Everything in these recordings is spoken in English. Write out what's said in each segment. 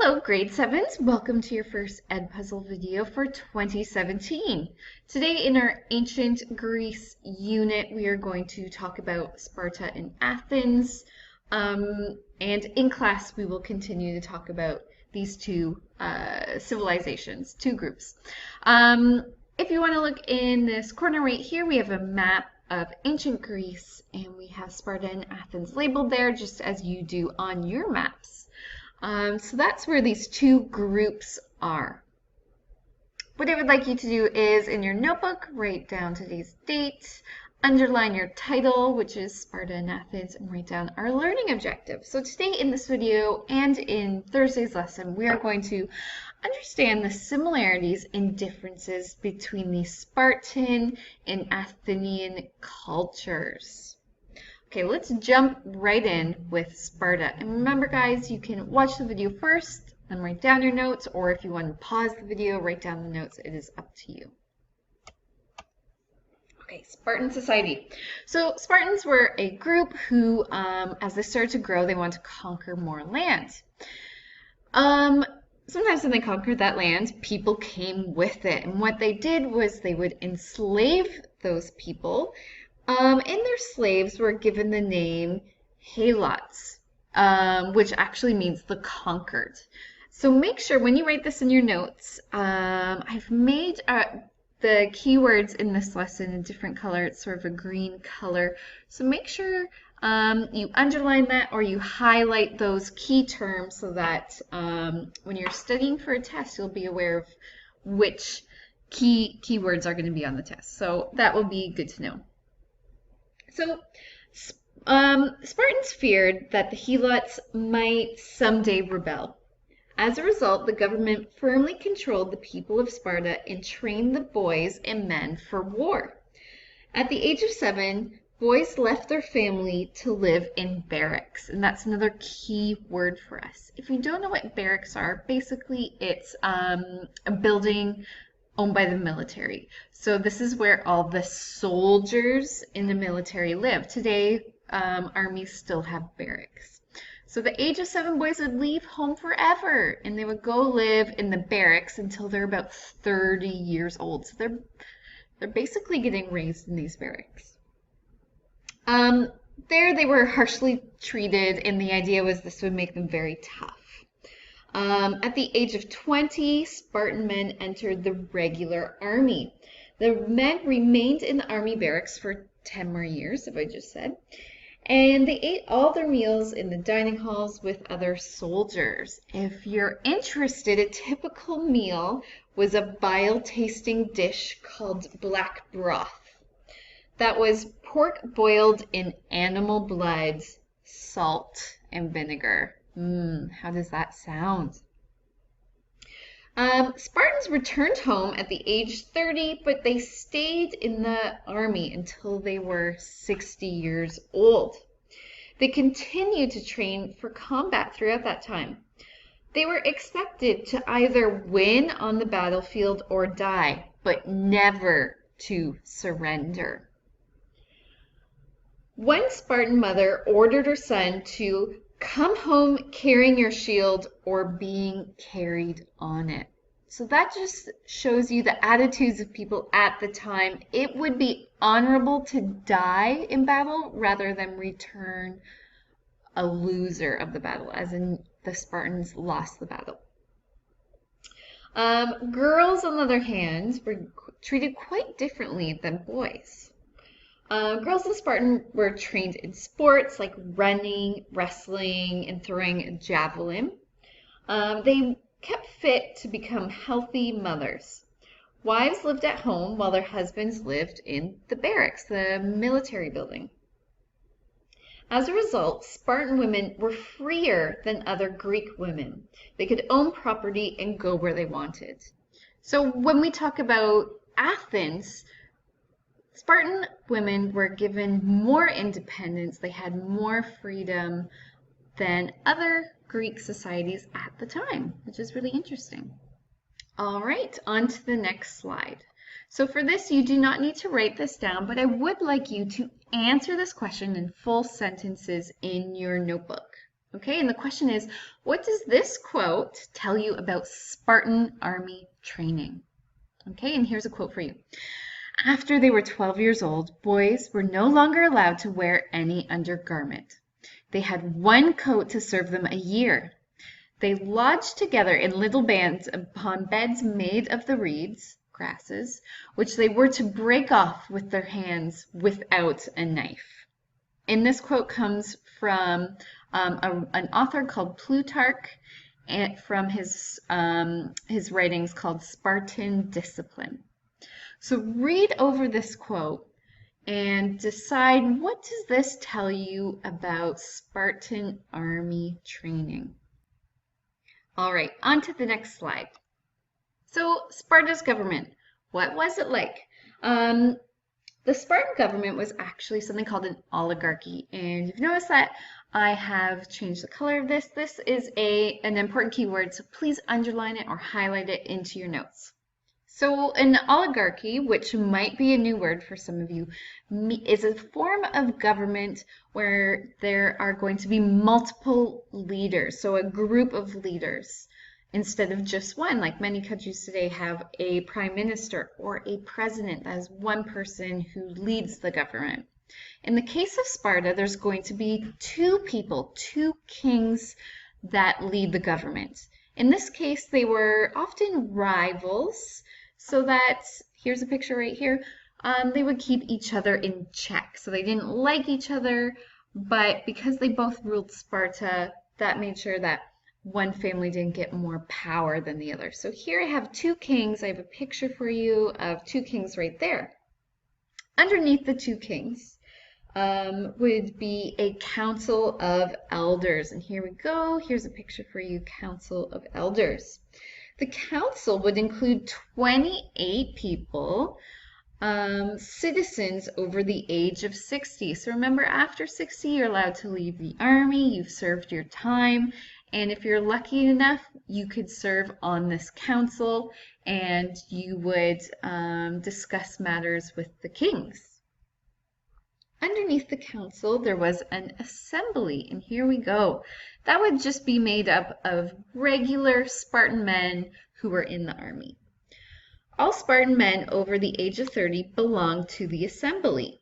Hello, grade 7s. Welcome to your first Ed Puzzle video for 2017. Today in our Ancient Greece unit, we are going to talk about Sparta and Athens. And in class, we will continue to talk about these two civilizations, two groups. If you want to look in this corner right here, we have a map of ancient Greece, and we have Sparta and Athens labeled there just as you do on your maps. So that's where these two groups are. What I would like you to do is, in your notebook, write down today's date, underline your title, which is Sparta and Athens, and write down our learning objective. So today in this video and in Thursday's lesson, we are going to understand the similarities and differences between the Spartan and Athenian cultures. Okay, let's jump right in with Sparta. And remember, guys, you can watch the video first and write down your notes, or if you want to pause the video, write down the notes. It is up to you. Okay, Spartan society. So Spartans were a group who, as they started to grow, they wanted to conquer more land. Sometimes when they conquered that land, people came with it. And what they did was they would enslave those people. And their slaves were given the name helots, which actually means the conquered. So make sure when you write this in your notes, I've made the keywords in this lesson a different color. It's sort of a green color. So make sure you underline that or you highlight those key terms so that when you're studying for a test, you'll be aware of which keywords are going to be on the test. So that will be good to know. So, Spartans feared that the Helots might someday rebel. As a result, the government firmly controlled the people of Sparta and trained the boys and men for war. At the age of 7, boys left their family to live in barracks, and that's another key word for us. If you don't know what barracks are, basically it's a building owned by the military. So this is where all the soldiers in the military live. Today, armies still have barracks. So the age of 7 boys would leave home forever, and they would go live in the barracks until they're about 30 years old. So they're basically getting raised in these barracks. There they were harshly treated, and the idea was this would make them very tough. At the age of 20, Spartan men entered the regular army. The men remained in the army barracks for 10 more years, as I just said, and they ate all their meals in the dining halls with other soldiers. If you're interested, a typical meal was a bile-tasting dish called black broth. That was pork boiled in animal blood, salt, and vinegar. How does that sound? Spartans returned home at the age 30, but they stayed in the army until they were 60 years old. They continued to train for combat throughout that time. They were expected to either win on the battlefield or die, but never to surrender. One Spartan mother ordered her son to come home carrying your shield or being carried on it. So that just shows you the attitudes of people at the time. It would be honorable to die in battle rather than return a loser of the battle, as in the Spartans lost the battle. Girls, on the other hand, were treated quite differently than boys. Girls in Spartan were trained in sports like running, wrestling, and throwing a javelin. They kept fit to become healthy mothers. Wives lived at home while their husbands lived in the barracks, the military building. As a result, Spartan women were freer than other Greek women. They could own property and go where they wanted. So when we talk about Athens, Spartan women were given more independence. They had more freedom than other Greek societies at the time, which is really interesting. All right, on to the next slide. So for this, you do not need to write this down, but I would like you to answer this question in full sentences in your notebook. Okay, and the question is, what does this quote tell you about Spartan army training? Okay, and here's a quote for you. After they were 12 years old, boys were no longer allowed to wear any undergarment. They had one coat to serve them a year. They lodged together in little bands upon beds made of the reeds, grasses, which they were to break off with their hands without a knife. And this quote comes from an author called Plutarch, and from his writings called Spartan Discipline. So read over this quote and decide, what does this tell you about Spartan army training? All right, on to the next slide. So Sparta's government, what was it like? The Spartan government was actually something called an oligarchy, and you've noticed that I have changed the color of this. This is an important keyword, so please underline it or highlight it into your notes. So an oligarchy, which might be a new word for some of you, is a form of government where there are going to be multiple leaders, so a group of leaders, instead of just one, like many countries today have a prime minister or a president. That is one person who leads the government. In the case of Sparta, there's going to be two people, two kings that lead the government. In this case, they were often rivals, so that, here's a picture right here, they would keep each other in check. So they didn't like each other, but because they both ruled Sparta, that made sure that one family didn't get more power than the other. So here I have two kings. I have a picture for you of two kings right there. Underneath the two kings would be a council of elders. And here we go. Here's a picture for you, council of elders. The council would include 28 people, citizens over the age of 60. So remember, after 60, you're allowed to leave the army. You've served your time. And if you're lucky enough, you could serve on this council and you would discuss matters with the kings. Underneath the council, there was an assembly, and here we go. That would just be made up of regular Spartan men who were in the army. All Spartan men over the age of 30 belonged to the assembly.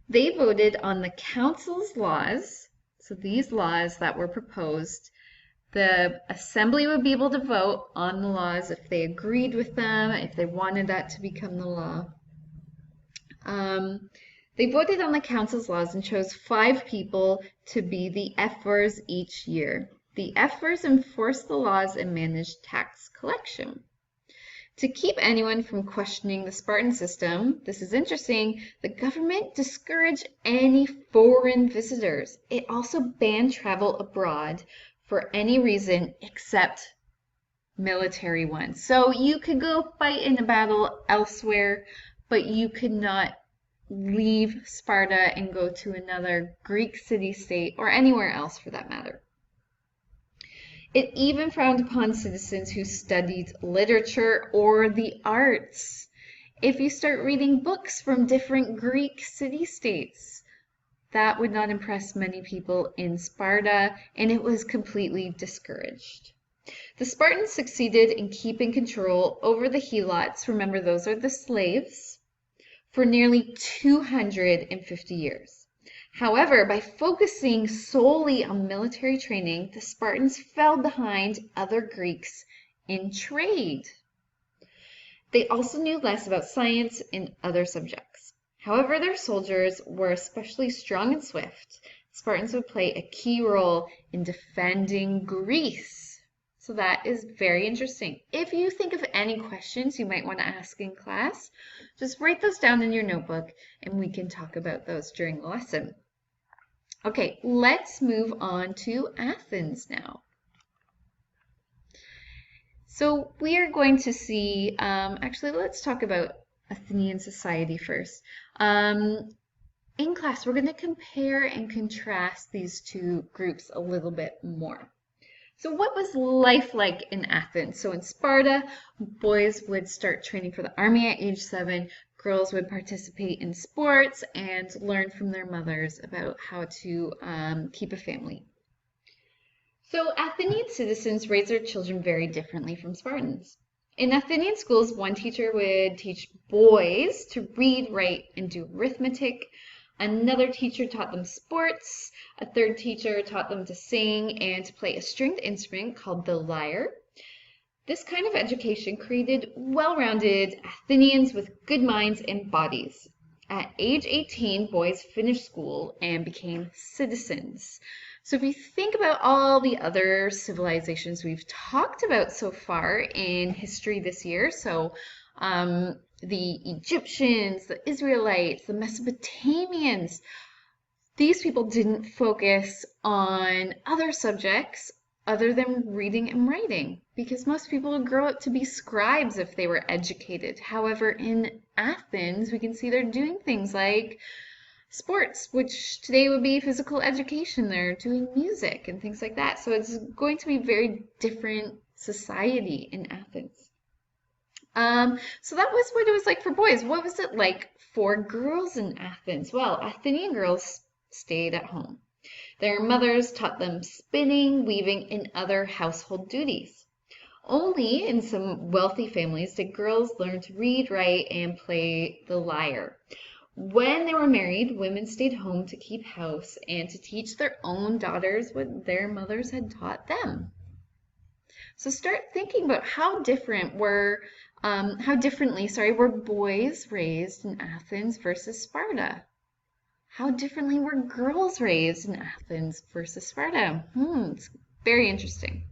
They voted on the council's laws, so these laws that were proposed. The assembly would be able to vote on the laws if they agreed with them, if they wanted that to become the law. They voted on the council's laws and chose 5 people to be the ephors each year. The ephors enforced the laws and managed tax collection. To keep anyone from questioning the Spartan system, this is interesting, the government discouraged any foreign visitors. It also banned travel abroad for any reason except military ones. So you could go fight in a battle elsewhere, but you could not leave Sparta and go to another Greek city-state or anywhere else for that matter. It even frowned upon citizens who studied literature or the arts. If you start reading books from different Greek city-states, that would not impress many people in Sparta, and it was completely discouraged. The Spartans succeeded in keeping control over the helots, remember those are the slaves, for nearly 250 years. However, by focusing solely on military training, the Spartans fell behind other Greeks in trade. They also knew less about science and other subjects. However, their soldiers were especially strong and swift. Spartans would play a key role in defending Greece. So that is very interesting. If you think of any questions you might want to ask in class, just write those down in your notebook and we can talk about those during the lesson. Okay, let's move on to Athens now. So we are going to see, actually let's talk about Athenian society first. In class, we're going to compare and contrast these two groups a little bit more. So what was life like in Athens? So in Sparta, boys would start training for the army at age 7. Girls would participate in sports and learn from their mothers about how to keep a family. So Athenian citizens raised their children very differently from Spartans. In Athenian schools, one teacher would teach boys to read, write, and do arithmetic. Another teacher taught them sports. A third teacher taught them to sing and to play a stringed instrument called the lyre. This kind of education created well-rounded Athenians with good minds and bodies. At age 18, boys finished school and became citizens. So if you think about all the other civilizations we've talked about so far in history this year, so the Egyptians, the Israelites, the Mesopotamians, these people didn't focus on other subjects other than reading and writing, because most people would grow up to be scribes if they were educated. However, in Athens, we can see they're doing things like sports, which today would be physical education. They're doing music and things like that. So it's going to be a very different society in Athens. So that was what it was like for boys. What was it like for girls in Athens? Well, Athenian girls stayed at home. Their mothers taught them spinning, weaving, and other household duties. Only in some wealthy families did girls learn to read, write, and play the lyre. When they were married, women stayed home to keep house and to teach their own daughters what their mothers had taught them. So start thinking about how differently were boys raised in Athens versus Sparta? How differently were girls raised in Athens versus Sparta? It's very interesting.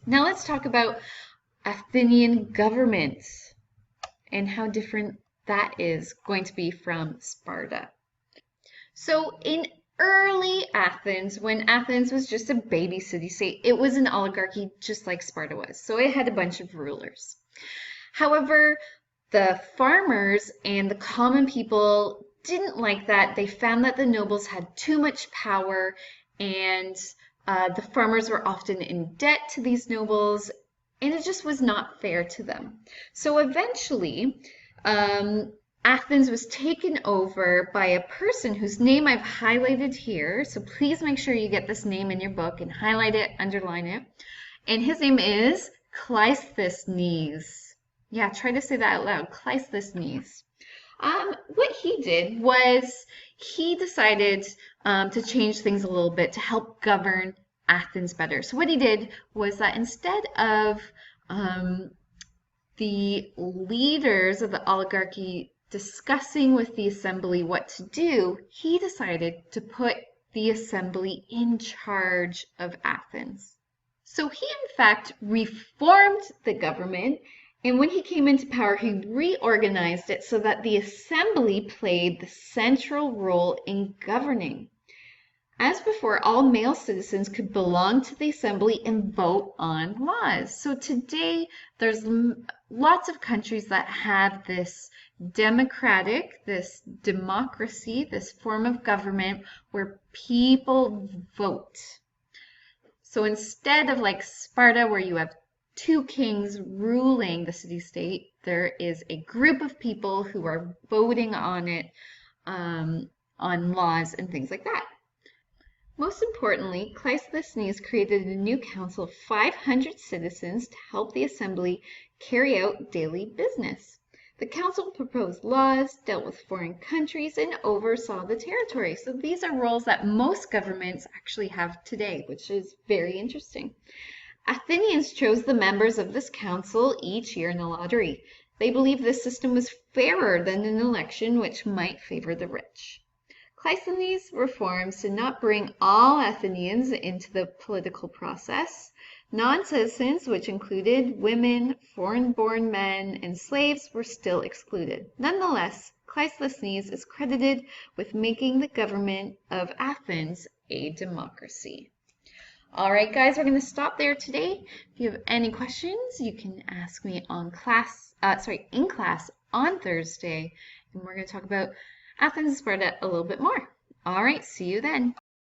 Now let's talk about Athenian government and how different that is going to be from Sparta. So in early Athens, when Athens was just a baby city-state, it was an oligarchy just like Sparta was. So it had a bunch of rulers. However, the farmers and the common people didn't like that. They found that the nobles had too much power, and the farmers were often in debt to these nobles, and it just was not fair to them. So eventually, Athens was taken over by a person whose name I've highlighted here. So please make sure you get this name in your book and highlight it, underline it. And his name is Cleisthenes. Yeah, try to say that out loud, Cleisthenes. What he did was he decided to change things a little bit to help govern Athens better. So what he did was that instead of the leaders of the oligarchy discussing with the assembly what to do, he decided to put the assembly in charge of Athens. So he, in fact, reformed the government, and when he came into power, he reorganized it so that the assembly played the central role in governing. As before, all male citizens could belong to the assembly and vote on laws. So today, there's lots of countries that have this democracy, this form of government where people vote. So instead of like Sparta, where you have two kings ruling the city-state, there is a group of people who are voting on it, on laws and things like that. Most importantly, Cleisthenes created a new council of 500 citizens to help the assembly carry out daily business. The council proposed laws, dealt with foreign countries, and oversaw the territory. So these are roles that most governments actually have today, which is very interesting. Athenians chose the members of this council each year in a lottery. They believed this system was fairer than an election, which might favor the rich. Cleisthenes' reforms did not bring all Athenians into the political process. Non-citizens, which included women, foreign-born men, and slaves, were still excluded. Nonetheless, Cleisthenes is credited with making the government of Athens a democracy. All right, guys, we're going to stop there today. If you have any questions, you can ask me in class on Thursday, and we're going to talk about Athens and Sparta a little bit more. All right, see you then.